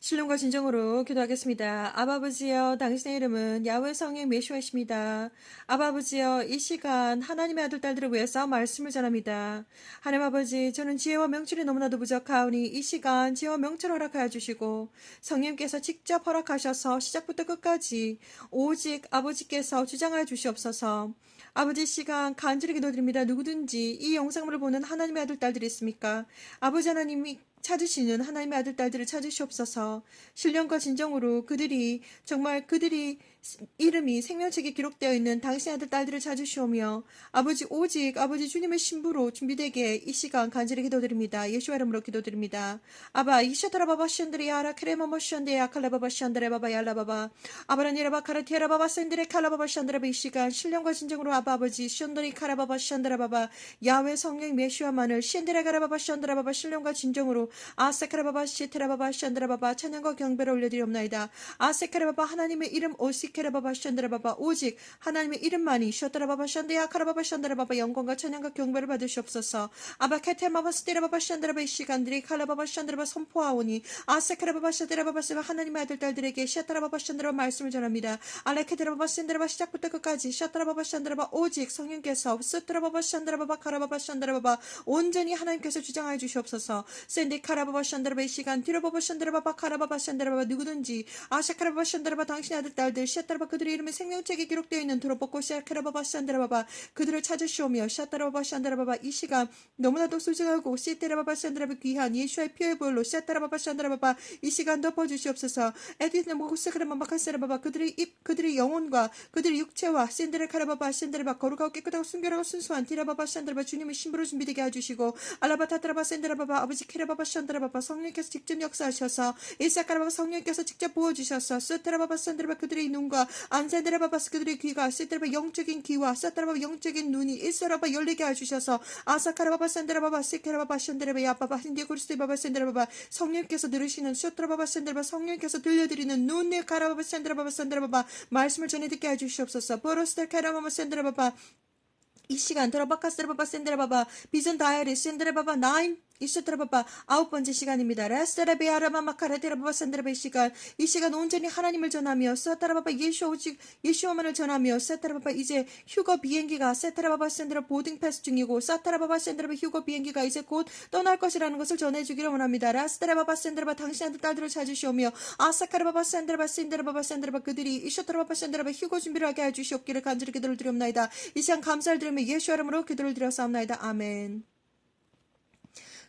신령과 진정으로 기도하겠습니다. 아버지여, 당신의 이름은 야훼 성령 메시아이십니다. 아버지여, 이 시간 하나님의 아들 딸들을 위해서 말씀을 전합니다. 하나님 아버지, 저는 지혜와 명철이 너무나도 부족하오니 이 시간 지혜와 명철을 허락하여 주시고 성령께서 직접 허락하셔서 시작부터 끝까지 오직 아버지께서 주장하여 주시옵소서. 아버지, 시간 간절히 기도드립니다. 누구든지 이 영상을 보는 하나님의 아들 딸들이 있습니까? 아버지 하나님이 찾으시는 하나님의 아들 딸들을 찾으시옵소서. 신령과 진정으로 그들이 이름이 생명책에 기록되어 있는 당신의 아들 딸들을 찾으시오며 아버지, 오직 아버지 주님의 신부로 준비되게 이 시간 간절히 기도드립니다. 예수와 이름으로 기도드립니다. 아바 이샤타라바바 션드레 야라 크레모모 션데 야칼라바바 션드레 바바 얄라바바 아바라니라바 카르티라바바 샌드레 칼라바바 션드레바 이 시간 신령과 진정으로 아버지 션드리 카라바바 션드라바바 야훼 성령 메시아만을 션드레 가라바바 션드라바바 신령과 진정으로 아세카라바바 시테라바바 션드라바바 찬양과 경배를 올려드리옵나이다. 아세카라바바 하나님의 이름 오시케라바바 션드라바바 오직 하나님의 이름만이 셔트라바바 션드야 카라바바 션드라바바 영광과 찬양과 경배를 받으시옵소서. 아바케테마바 스테라바바 션드라바 이 시간들이 칼라바바 션드라바 선포하오니 아세카라바바 션드라바바 스바 하나님의 아들 딸들에게 셔트라바바 션드라바 말씀을 전합니다. 알레케드라바바 션드라바 시작부터 끝까지 셔트라바바 션드라바 오직 성령께서 스트라바바 션드라바바 카라바바 션드라바바 온전히 하나님께서 주장하여 주시옵소서. 샌디 카라바바 션드라바 이 시간 뒤로바바 션드라바바 카라바바 션드라바바 누구든지 아샤카라바바 션드라바 당신의 아들 딸들 샤타라바 그들의 이름이 생명책에 기록되어 있는 도로보고 샤카라바바 션드라바바 그들을 찾으시오며 샤타라바바 션드라바바 이 시간 너무나도 소중하고 시테라바바 션드라바 귀한 예수의 피의 보혈로 샤타라바바 션드라바바 이 시간 덮어주시옵소서. 에디스네 모구스카라바바 카세라바바 그들의 입 그들의 영혼과 그들의 육체와 샌드레 카라바바 샌드라바 거룩하고 깨끗하고 순결하고 순수한 디라바바 샌드라바 주님의 신부로 준비되게 해주시고 알라바타트라바 샌드라바바 아버지 키라바바 션드라바바 성령께서 직접 역사하셔서 이사카라바바 성령께서 직접 부어주셔서 스테라바바 샌드라바 그들의 눈과 안센드라바바 그들의 귀가 스테라바 영적인 귀와 사타라바 영적인 눈이 이스라바 열리게 해주셔서 아사카라바바 샌드라바바 시케라바바 션드라바 야바바 힌디고리스바바 샌드라바바 성령께서 들으시는 수트라바바 샌드라바 성령께서 들려드리는 눈의 카라바바 샌드라바바 샌드라바바 말씀을 전해 듣게 해주시옵소서. 보로스텔 카라바바 샌드라바바 이 시간 드라바카스라바바 샌드라바바 비전 다이어리 샌드라바바 9 이스트라바바 9번째 시간입니다. 레스테라베아라마 마카라데라바바 샌드라바 이 시간 온전히 하나님을 전하며 사타라바바 예수와만을 전하며 사타라바바 이제 휴거 비행기가 세타라바바 샌드라 보딩 패스 중이고 사타라바바 샌드라바 휴거 비행기가 이제 곧 떠날 것이라는 것을 전해주기를 원합니다. 레스테라바바 샌드라바 당신의 딸들을 찾으시오며 아사카라바바 샌드라바 그들이 이셔트라바바 샌드라바 휴거 준비를 하게 해주시옵기를 간절히 기도를 드리옵나이다. 이 시간 감사를 드리며 예수 이름으로 기도를 드렸사옵나이다. 아멘.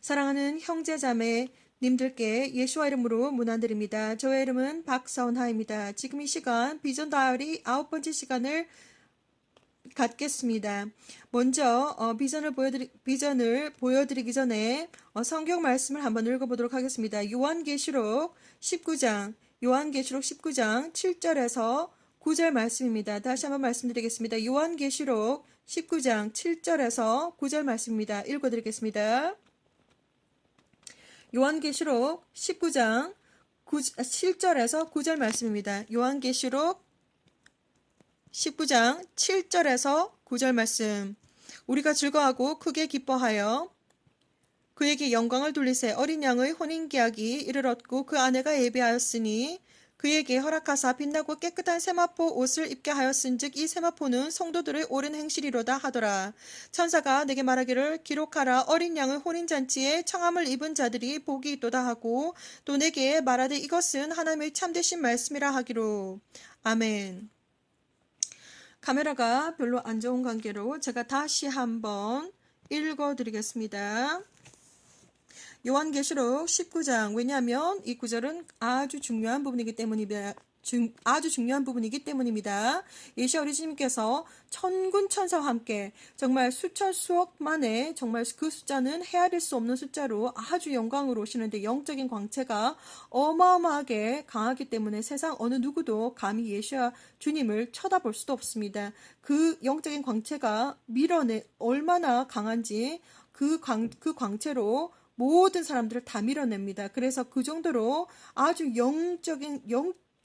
사랑하는 형제자매 님들께 예수와 이름으로 문안드립니다. 저의 이름은 박서은하입니다. 지금 이 시간 비전 다이어리 9번째 시간을 갖겠습니다. 먼저 비전을 보여드리기 전에 성경 말씀을 한번 읽어보도록 하겠습니다. 요한계시록 19장 7절에서 9절 말씀입니다. 다시 한번 말씀드리겠습니다. 요한계시록 19장 7절에서 9절 말씀입니다. 읽어드리겠습니다. 요한계시록 19장 7절에서 9절 말씀입니다. 요한계시록 19장 7절에서 9절 말씀. 우리가 즐거워하고 크게 기뻐하여 그에게 영광을 돌리세. 어린 양의 혼인계약이 이르렀고 그 아내가 예비하였으니 그에게 허락하사 빛나고 깨끗한 세마포 옷을 입게 하였은즉 이 세마포는 성도들의 옳은 행실이로다 하더라. 천사가 내게 말하기를 기록하라. 어린 양의 혼인잔치에 청함을 입은 자들이 복이 있도다 하고 또 내게 말하되 이것은 하나님의 참되신 말씀이라 하기로. 아멘. 카메라가 별로 안 좋은 관계로 제가 다시 한번 읽어드리겠습니다. 요한계시록 19장. 왜냐하면 이 구절은 아주 중요한 부분이기 때문입니다. 예시아 우리 주님께서 천군 천사와 함께 정말 수천 수억 만에 정말 그 숫자는 헤아릴 수 없는 숫자로 아주 영광으로 오시는데 영적인 광채가 어마어마하게 강하기 때문에 세상 어느 누구도 감히 예시아 주님을 쳐다볼 수도 없습니다. 그 영적인 광채가 얼마나 강한지 그 광채로 모든 사람들을 다 밀어냅니다. 그래서 그 정도로 아주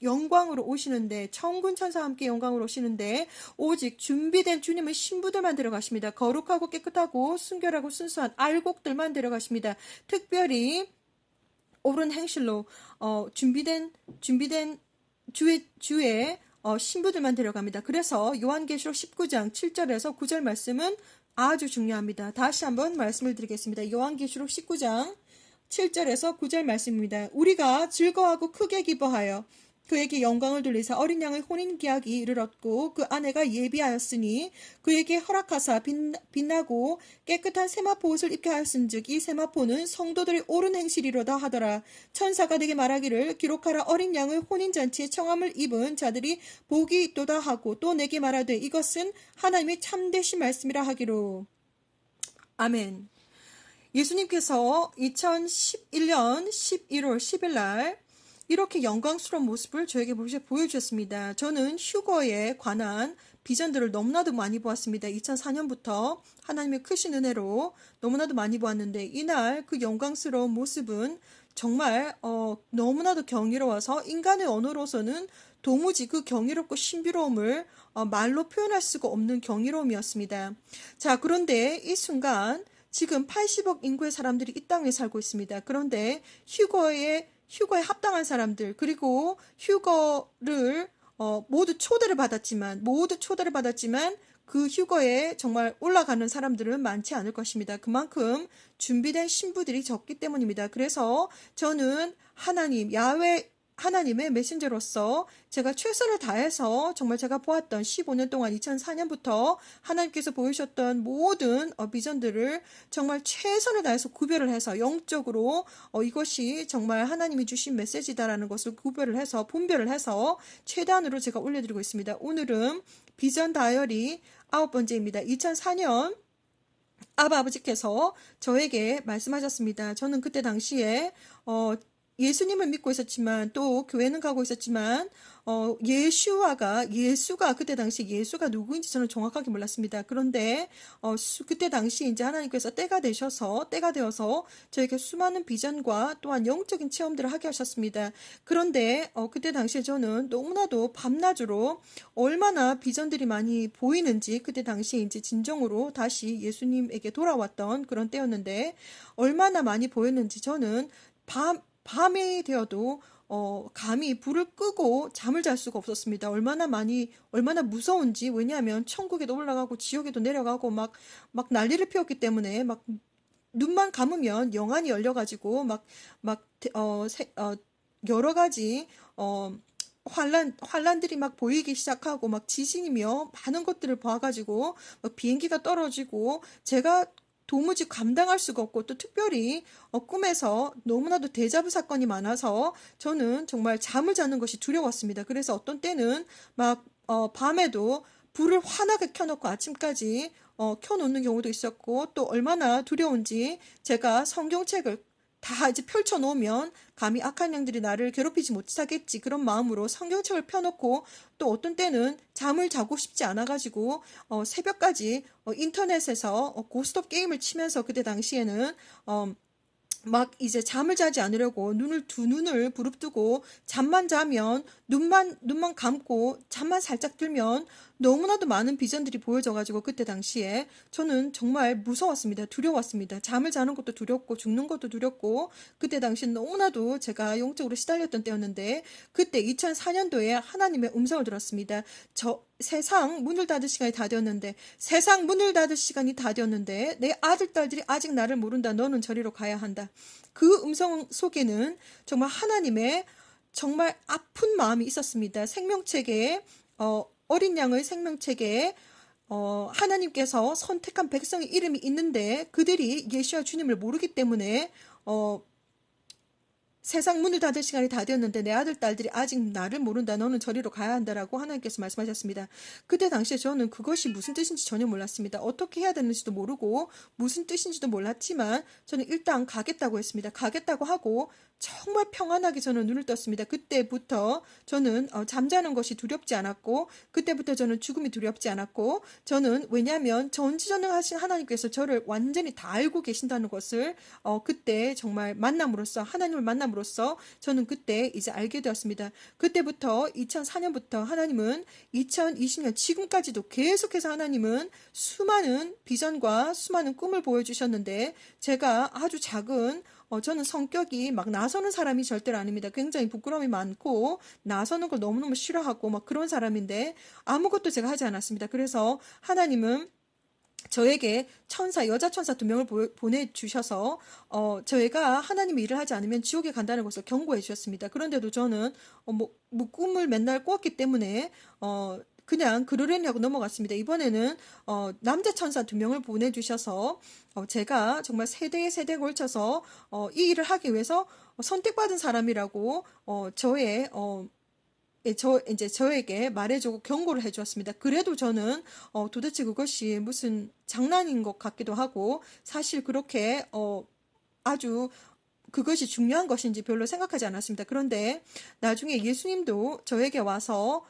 영광으로 오시는데 천군 천사와 함께 영광으로 오시는데 오직 준비된 주님의 신부들만 데려가십니다. 거룩하고 깨끗하고 순결하고 순수한 알곡들만 데려가십니다. 특별히 옳은 행실로 준비된 주의 신부들만 데려갑니다. 그래서 요한계시록 19장 7절에서 9절 말씀은 아주 중요합니다. 다시 한번 말씀을 드리겠습니다. 요한계시록 19장 7절에서 9절 말씀입니다. 우리가 즐거워하고 크게 기뻐하여 그에게 영광을 돌리사 어린 양의 혼인 계약이 이르렀고 그 아내가 예비하였으니 그에게 허락하사 빛나고 깨끗한 세마포 옷을 입게 하였은즉 이 세마포는 성도들의 옳은 행실이로다 하더라. 천사가 내게 말하기를 기록하라. 어린 양의 혼인잔치에 청함을 입은 자들이 복이 있도다 하고 또 내게 말하되 이것은 하나님의 참되신 말씀이라 하기로. 아멘. 예수님께서 2011년 11월 10일 날 이렇게 영광스러운 모습을 저에게 보여주셨습니다. 저는 휴거에 관한 비전들을 너무나도 많이 보았습니다. 2004년부터 하나님의 크신 은혜로 너무나도 많이 보았는데 이날 그 영광스러운 모습은 정말 너무나도 경이로워서 인간의 언어로서는 도무지 그 경이롭고 신비로움을 말로 표현할 수가 없는 경이로움이었습니다. 자, 그런데 이 순간 지금 80억 인구의 사람들이 이 땅에 살고 있습니다. 그런데 휴거에 합당한 사람들, 그리고 휴거를 모두 초대를 받았지만 그 휴거에 정말 올라가는 사람들은 많지 않을 것입니다. 그만큼 준비된 신부들이 적기 때문입니다. 그래서 저는 하나님의 메신저로서 제가 최선을 다해서 정말 제가 보았던 15년 동안 2004년부터 하나님께서 보여주셨던 모든 비전들을 정말 최선을 다해서 구별을 해서 영적으로 이것이 정말 하나님이 주신 메시지다라는 것을 구별을 해서 분별을 해서 최대한으로 제가 올려드리고 있습니다. 오늘은 비전 다이어리 9번째입니다. 2004년 아버지께서 저에게 말씀하셨습니다. 저는 그때 당시에 예수님을 믿고 있었지만 또 교회는 가고 있었지만 예수가 그때 당시 예수가 누구인지 저는 정확하게 몰랐습니다. 그런데 그때 당시 이제 하나님께서 때가 되어서 저에게 수많은 비전과 또한 영적인 체험들을 하게 하셨습니다. 그런데 그때 당시에 저는 너무나도 밤낮으로 얼마나 비전들이 많이 보이는지 그때 당시 이제 진정으로 다시 예수님에게 돌아왔던 그런 때였는데 얼마나 많이 보였는지 저는 밤이 되어도 감히 불을 끄고 잠을 잘 수가 없었습니다. 얼마나 무서운지. 왜냐하면 천국에도 올라가고 지옥에도 내려가고 막 난리를 피웠기 때문에 막 눈만 감으면 영안이 열려가지고 여러 가지 환란들이 막 보이기 시작하고 막 지진이며 많은 것들을 봐가지고 막 비행기가 떨어지고 제가 도무지 감당할 수가 없고 또 특별히 꿈에서 너무나도 데자부 사건이 많아서 저는 정말 잠을 자는 것이 두려웠습니다. 그래서 어떤 때는 막 밤에도 불을 환하게 켜놓고 아침까지 켜놓는 경우도 있었고 또 얼마나 두려운지 제가 성경책을 다 이제 펼쳐놓으면 감히 악한 영들이 나를 괴롭히지 못하겠지 그런 마음으로 성경책을 펴놓고 또 어떤 때는 잠을 자고 싶지 않아가지고 새벽까지 인터넷에서 고스톱 게임을 치면서 그때 당시에는 막 이제 잠을 자지 않으려고 두 눈을 부릅뜨고 잠만 자면 눈만 감고 잠만 살짝 들면 너무나도 많은 비전들이 보여져가지고 그때 당시에 저는 정말 무서웠습니다. 두려웠습니다. 잠을 자는 것도 두렵고 죽는 것도 두렵고 그때 당시 너무나도 제가 영적으로 시달렸던 때였는데 그때 2004년도에 하나님의 음성을 들었습니다. 세상 문을 닫을 시간이 다 되었는데 내 아들 딸들이 아직 나를 모른다. 너는 저리로 가야 한다. 그 음성 속에는 정말 하나님의 정말 아픈 마음이 있었습니다. 생명책에 어린 양의 생명책에 하나님께서 선택한 백성의 이름이 있는데 그들이 예수와 주님을 모르기 때문에 세상 문을 닫을 시간이 다 되었는데 내 아들 딸들이 아직 나를 모른다. 너는 저리로 가야 한다라고 하나님께서 말씀하셨습니다. 그때 당시에 저는 그것이 무슨 뜻인지 전혀 몰랐습니다. 어떻게 해야 되는지도 모르고 무슨 뜻인지도 몰랐지만 저는 일단 가겠다고 했습니다. 가겠다고 하고 정말 평안하게 저는 눈을 떴습니다. 그때부터 저는 잠자는 것이 두렵지 않았고 그때부터 저는 죽음이 두렵지 않았고 저는 왜냐하면 전지전능하신 하나님께서 저를 완전히 다 알고 계신다는 것을 그때 정말 하나님을 만남으로써 저는 그때 이제 알게 되었습니다. 그때부터 2004년부터 하나님은 2020년 지금까지도 계속해서 하나님은 수많은 비전과 수많은 꿈을 보여주셨는데 제가 아주 작은 저는 성격이 막 나서는 사람이 절대로 아닙니다. 굉장히 부끄러움이 많고 나서는 걸 너무너무 싫어하고 막 그런 사람인데 아무것도 제가 하지 않았습니다. 그래서 하나님은 저에게 여자 천사 2명을 보내주셔서, 저희가 하나님의 일을 하지 않으면 지옥에 간다는 것을 경고해 주셨습니다. 그런데도 저는, 꿈을 맨날 꿨기 때문에, 그냥 그러려니 하고 넘어갔습니다. 이번에는, 남자 천사 2명을 보내주셔서, 제가 정말 세대에 걸쳐서, 이 일을 하기 위해서 선택받은 사람이라고, 이제 저에게 말해주고 경고를 해주었습니다. 그래도 저는 도대체 그것이 무슨 장난인 것 같기도 하고 사실 그렇게 아주 그것이 중요한 것인지 별로 생각하지 않았습니다. 그런데 나중에 예수님도 저에게 와서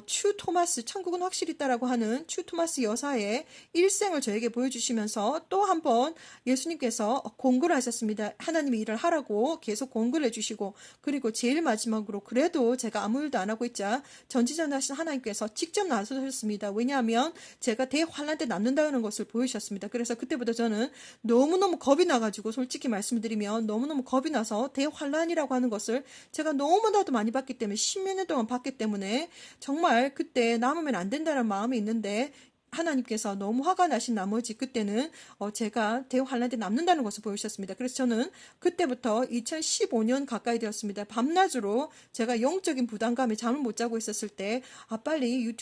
추 토마스, 천국은 확실히 있다라고 하는 추 토마스 여사의 일생을 저에게 보여주시면서 또 한 번 예수님께서 공고를 하셨습니다. 하나님의 일을 하라고 계속 공고를 해주시고, 그리고 제일 마지막으로 그래도 제가 아무 일도 안 하고 있자 전지전능하신 하나님께서 직접 나서셨습니다. 왜냐하면 제가 대환란 때 남는다는 것을 보여주셨습니다. 그래서 그때부터 저는 너무너무 겁이 나가지고, 솔직히 말씀드리면 너무너무 겁이 나서 대환란이라고 하는 것을 제가 너무나도 많이 봤기 때문에, 십몇 년 동안 봤기 때문에 정말 그때 남으면 안 된다는 마음이 있는데 하나님께서 너무 화가 나신 나머지 그때는 제가 대환란 때 남는다는 것을 보여주셨습니다. 그래서 저는 그때부터 2015년 가까이 되었습니다. 밤낮으로 제가 영적인 부담감에 잠을 못 자고 있었을 때 빨리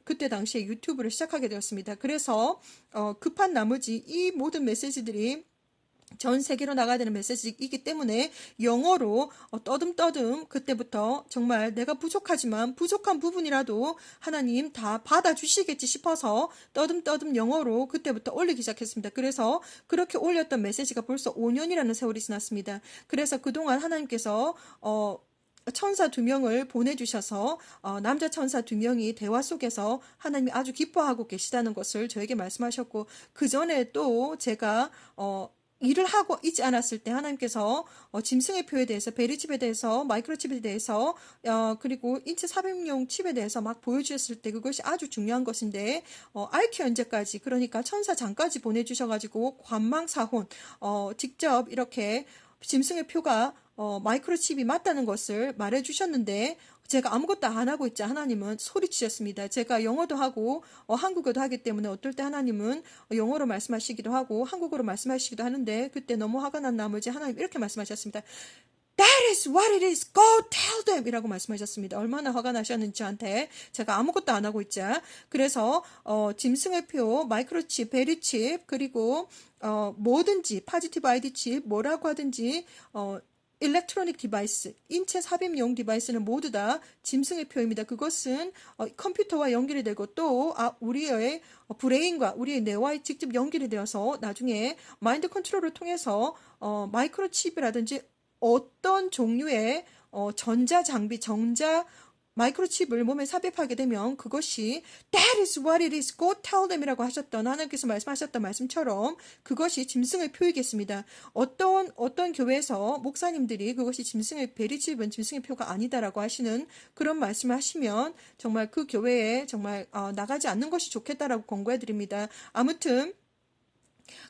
그때 당시에 유튜브를 시작하게 되었습니다. 그래서 급한 나머지 이 모든 메시지들이 전 세계로 나가야 되는 메시지이기 때문에 영어로 떠듬떠듬 그때부터 정말 내가 부족하지만 부족한 부분이라도 하나님 다 받아주시겠지 싶어서 떠듬떠듬 영어로 그때부터 올리기 시작했습니다. 그래서 그렇게 올렸던 메시지가 벌써 5년이라는 세월이 지났습니다. 그래서 그동안 하나님께서 천사 2명을 보내주셔서 남자 천사 2명이 대화 속에서 하나님이 아주 기뻐하고 계시다는 것을 저에게 말씀하셨고, 그 전에 또 제가 일을 하고 있지 않았을 때 하나님께서 짐승의 표에 대해서, 베리칩에 대해서, 마이크로칩에 대해서, 그리고 인체 삽입용 칩에 대해서 막 보여주셨을 때 그것이 아주 중요한 것인데 알키 현재까지, 그러니까 천사장까지 보내주셔가지고 관망사혼, 직접 이렇게 짐승의 표가 마이크로칩이 맞다는 것을 말해주셨는데 제가 아무것도 안 하고 있자 하나님은 소리치셨습니다. 제가 영어도 하고 한국어도 하기 때문에 어떨 때 하나님은 영어로 말씀하시기도 하고 한국어로 말씀하시기도 하는데, 그때 너무 화가 난 나머지 하나님 이렇게 말씀하셨습니다. That is what it is. Go tell them. 이라고 말씀하셨습니다. 얼마나 화가 나셨는지 저한테. 제가 아무것도 안 하고 있자. 그래서 짐승의 표, 마이크로칩, 베리칩, 그리고 뭐든지 파지티브 아이디 칩, 뭐라고 하든지 일렉트로닉 디바이스, 인체 삽입용 디바이스는 모두 다 짐승의 표입니다. 그것은 컴퓨터와 연결이 되고 또 우리의 브레인과 우리의 뇌와 직접 연결이 되어서 나중에 마인드 컨트롤을 통해서 마이크로칩이라든지 어떤 종류의 전자 마이크로칩을 몸에 삽입하게 되면 그것이 That is what it is. Go tell them 이라고 하셨던 하나님께서 말씀하셨던 말씀처럼 그것이 짐승의 표이겠습니다. 어떤 교회에서 목사님들이 그것이 베리칩은 짐승의 표가 아니다라고 하시는 그런 말씀을 하시면 정말 그 교회에 정말 나가지 않는 것이 좋겠다라고 권고해 드립니다. 아무튼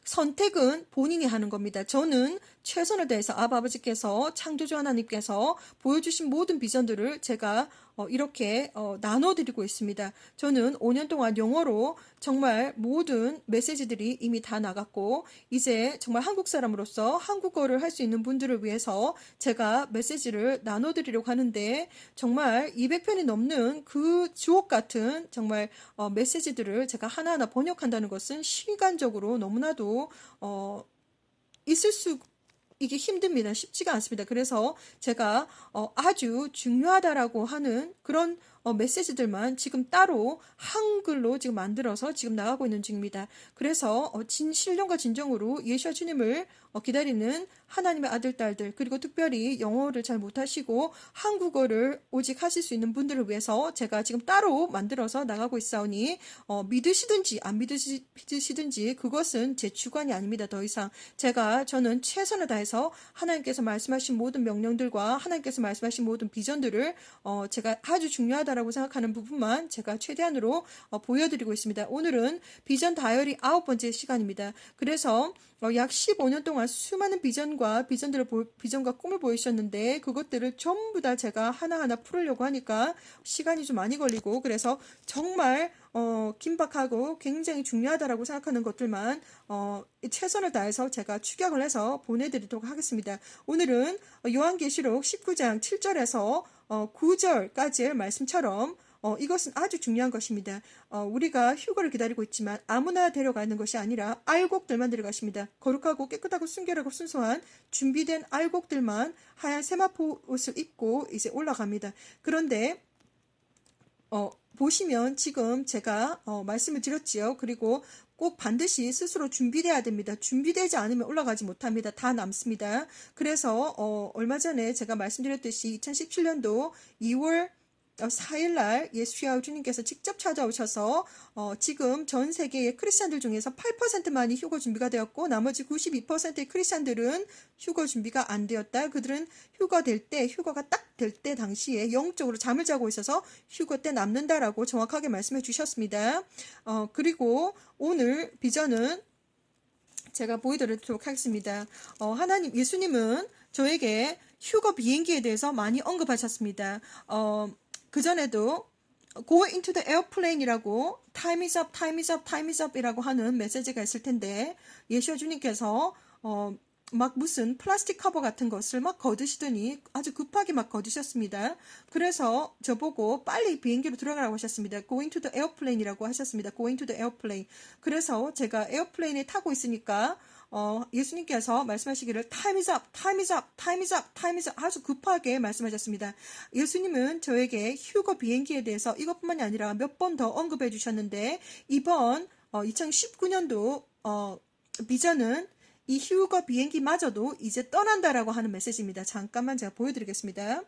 선택은 본인이 하는 겁니다. 저는 최선을 다해서 아버지께서, 창조주 하나님께서 보여주신 모든 비전들을 제가 이렇게 나눠드리고 있습니다. 저는 5년 동안 영어로 정말 모든 메시지들이 이미 다 나갔고, 이제 정말 한국 사람으로서 한국어를 할 수 있는 분들을 위해서 제가 메시지를 나눠드리려고 하는데, 정말 200편이 넘는 그 주옥 같은 정말 메시지들을 제가 하나하나 번역한다는 것은 시간적으로 너무나도 이게 힘듭니다. 쉽지가 않습니다. 그래서 제가 아주 중요하다라고 하는 그런 메시지들만 지금 따로 한글로 지금 만들어서 지금 나가고 있는 중입니다. 그래서 신령과 진정으로 예수와 주님을 기다리는 하나님의 아들, 딸들, 그리고 특별히 영어를 잘 못하시고 한국어를 오직 하실 수 있는 분들을 위해서 제가 지금 따로 만들어서 나가고 있사오니 믿으시든지 안 믿으시든지 그것은 제 주관이 아닙니다. 더 이상 저는 최선을 다해서 하나님께서 말씀하신 모든 명령들과 하나님께서 말씀하신 모든 비전들을 제가 아주 중요하다라고 생각하는 부분만 제가 최대한으로 보여드리고 있습니다. 오늘은 비전 다이어리 9번째 시간입니다. 그래서 약 15년 동안 수많은 비전과 소원과 비전과 꿈을 보이셨는데 그것들을 전부 다 제가 하나하나 풀으려고 하니까 시간이 좀 많이 걸리고 그래서 정말 긴박하고 굉장히 중요하다라고 생각하는 것들만 최선을 다해서 제가 추격을 해서 보내드리도록 하겠습니다. 오늘은 요한계시록 19장 7절에서 9절까지의 말씀처럼 이것은 아주 중요한 것입니다. 우리가 휴거를 기다리고 있지만 아무나 데려가는 것이 아니라 알곡들만 데려가십니다. 거룩하고 깨끗하고 순결하고 순수한 준비된 알곡들만 하얀 세마포 옷을 입고 이제 올라갑니다. 그런데 보시면 지금 제가 말씀을 드렸지요. 그리고 꼭 반드시 스스로 준비돼야 됩니다. 준비되지 않으면 올라가지 못합니다. 다 남습니다. 그래서 얼마 전에 제가 말씀드렸듯이 2017년도 2월 4일날 예수야 주님께서 직접 찾아오셔서 지금 전 세계의 크리스찬들 중에서 8%만이 휴거 준비가 되었고 나머지 92%의 크리스찬들은 휴거 준비가 안 되었다. 그들은 휴거가 딱 될 때 당시에 영적으로 잠을 자고 있어서 휴거 때 남는다라고 정확하게 말씀해 주셨습니다. 그리고 오늘 비전은 제가 보여드리도록 하겠습니다. 예수님은 저에게 휴거 비행기에 대해서 많이 언급하셨습니다. 그전에도 Go into the airplane이라고 Time is up, time is up, time is up 이라고 하는 메시지가 있을 텐데 예수와 주님께서 막 무슨 플라스틱 커버 같은 것을 막 거두시더니 아주 급하게 막 거두셨습니다. 그래서 저보고 빨리 비행기로 들어가라고 하셨습니다. Going to the airplane이라고 하셨습니다. Going to the airplane. 그래서 제가 에어플레인에 타고 있으니까 예수님께서 말씀하시기를 Time is up, time is up, time is up, time is up 아주 급하게 말씀하셨습니다. 예수님은 저에게 휴거 비행기에 대해서 이것뿐만이 아니라 몇 번 더 언급해 주셨는데 이번 2019년도 비전은 이 휴거 비행기마저도 이제 떠난다라고 하는 메시지입니다. 잠깐만 제가 보여드리겠습니다.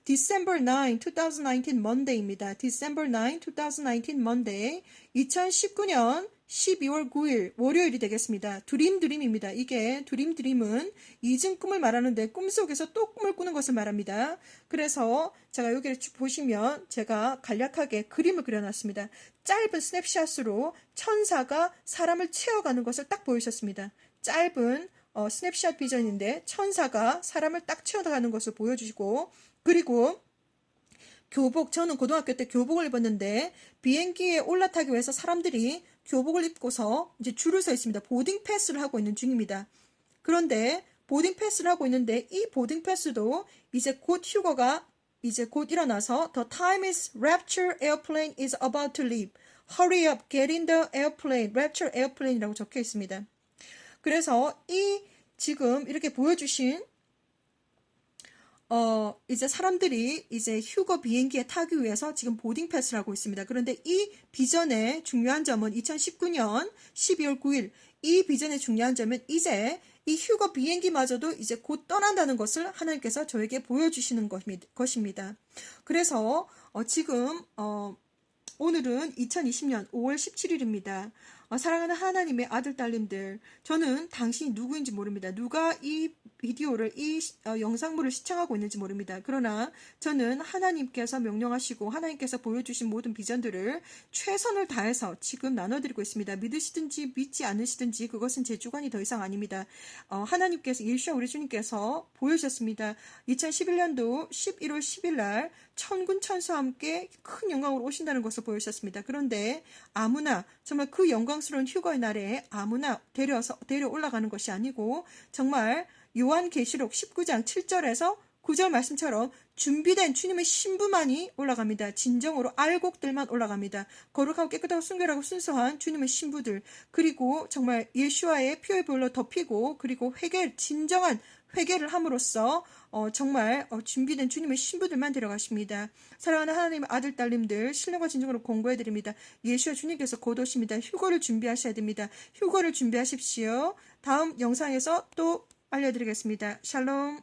December 9, 2019 Monday입니다. December 9, 2019 Monday 2019년 12월 9일 월요일이 되겠습니다. 드림입니다. 이게 드림은 이진 꿈을 말하는데 꿈속에서 또 꿈을 꾸는 것을 말합니다. 그래서 제가 여기를 쭉 보시면 제가 간략하게 그림을 그려놨습니다. 짧은 스냅샷으로 천사가 사람을 채워가는 것을 딱 보여주셨습니다. 짧은 스냅샷 비전인데 천사가 사람을 딱 채워가는 것을 보여주시고 그리고 저는 고등학교 때 교복을 입었는데 비행기에 올라타기 위해서 사람들이 교복을 입고서 이제 줄을 서 있습니다. 보딩 패스를 하고 있는 중입니다. 그런데 보딩 패스를 하고 있는데 이 보딩 패스도 이제 곧 휴거가 이제 곧 일어나서 The time is rapture airplane is about to leave. Hurry up, get in the airplane. Rapture airplane이라고 적혀 있습니다. 그래서 지금 이렇게 보여주신 이제 사람들이 이제 휴거 비행기에 타기 위해서 지금 보딩 패스를 하고 있습니다. 그런데 이 비전의 중요한 점은 2019년 12월 9일 이 비전의 중요한 점은 이제 이 휴거 비행기마저도 이제 곧 떠난다는 것을 하나님께서 저에게 보여주시는 것입니다. 그래서 지금 오늘은 2020년 5월 17일입니다. 사랑하는 하나님의 아들, 딸님들, 저는 당신이 누구인지 모릅니다. 누가 이 비디오를, 영상물을 시청하고 있는지 모릅니다. 그러나 저는 하나님께서 명령하시고 하나님께서 보여주신 모든 비전들을 최선을 다해서 지금 나눠드리고 있습니다. 믿으시든지 믿지 않으시든지 그것은 제 주관이 더 이상 아닙니다. 하나님께서, 예수와 우리 주님께서 보여주셨습니다. 2011년도 11월 10일 날 천군 천사와 함께 큰 영광으로 오신다는 것을 보여주셨습니다. 그런데 아무나 정말 그 영광스러운 휴거의 날에 아무나 데려 올라가는 것이 아니고 정말 요한계시록 19장 7절에서 9절 말씀처럼 준비된 주님의 신부만이 올라갑니다. 진정으로 알곡들만 올라갑니다. 거룩하고 깨끗하고 순결하고 순수한 주님의 신부들 그리고 정말 예수와의 피의 보혈로 덮이고 그리고 진정한 회개를 함으로써 정말 준비된 주님의 신부들만 데려가십니다. 사랑하는 하나님의 아들, 딸님들 신령과 진정으로 공고해드립니다. 예수와 주님께서 곧 오십니다. 휴거를 준비하셔야 됩니다. 휴거를 준비하십시오. 다음 영상에서 또 알려드리겠습니다. 샬롬.